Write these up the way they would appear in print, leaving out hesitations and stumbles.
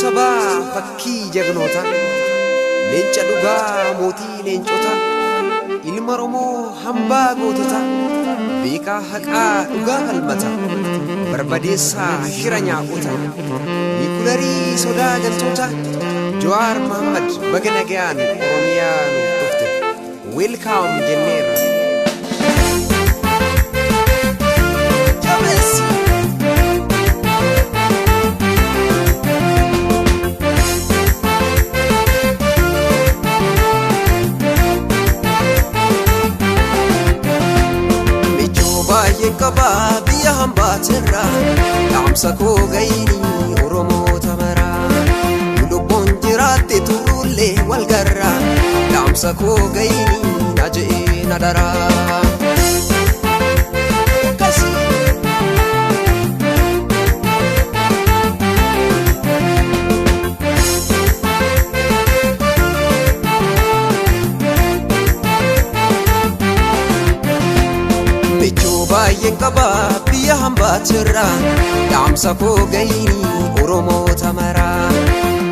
sabaa fakkii jagnoota leenca dhugaa mootii leencota ilma Oromoo hambaa gootota beekaa haqaa dhugaa falmata barbadeessaa shira nyaaqota Nikularii sodaa galtoota Jawaar Mohammad baga nagayaan Oromiyaa nuuf dhufte welcome jenneera. Kaba biya hambaterra damsa ko gaini Oromo tamara lubon jirate turulle walgarra damsa ko gaini naje nadara Kaba biya hambaterra damsa ko gaini Oromo tamara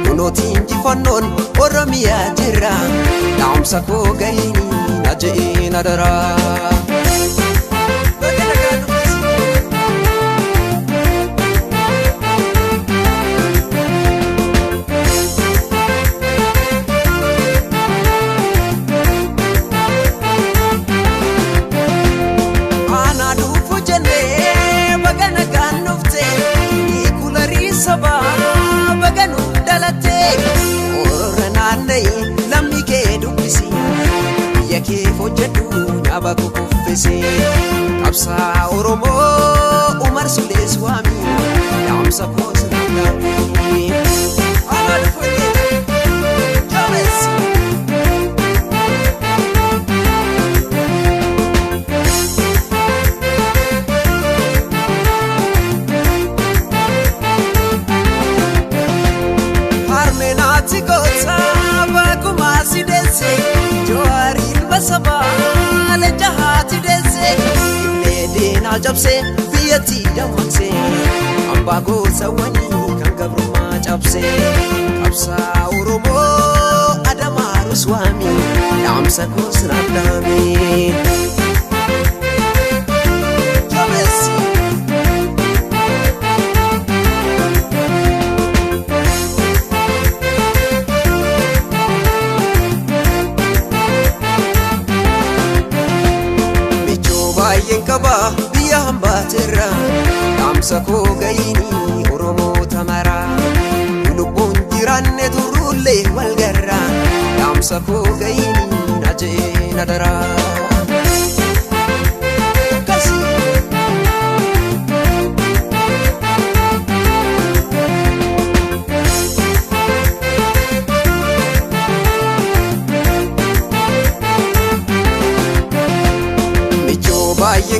unotin jifannon Oromiyaa jirra damsa ko gaini naje nadara Baku kufisi Kapsa Oromo Umar Sules Wami Damsa Kos Nagami Amad Fuli James Harmenati Gota Baku Masidese Jawaar Ilbasaba Jahati dese Nedena jabse Biyati damakse Ambago sawani Kangabruma jabse Kapsa Oromo Adama Ruswami Damsa Kosradami Jabesi Kaba biya hambaterra damsa ko gaini Oromo tamara lubon jiranne turulle walgarra damsa ko gaini naje nadara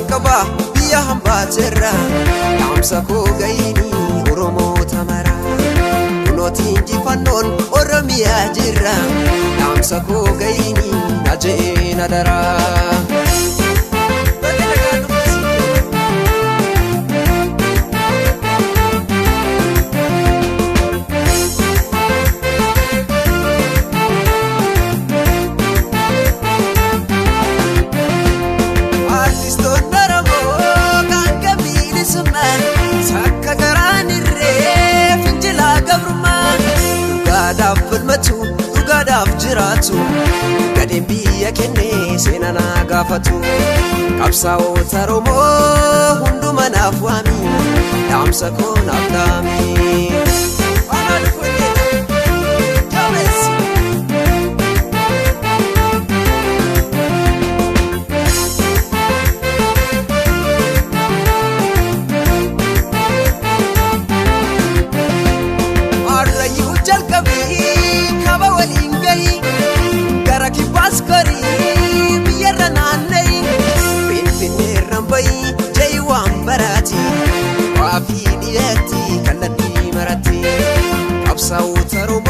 Kaba biya hambaterra damsa ko gaini Oromo tamara unotin jifannon Oromiyaa jirra damsa ko gaini naje nadara Ugadaf jiratu gadeen biyya kenne seenana gaafatu qabsaa'ota Oromoo hunduma naaf waami damsa ko naaf dhaami Wafi diyati kalladhi marati qabsaa'ota Oromoo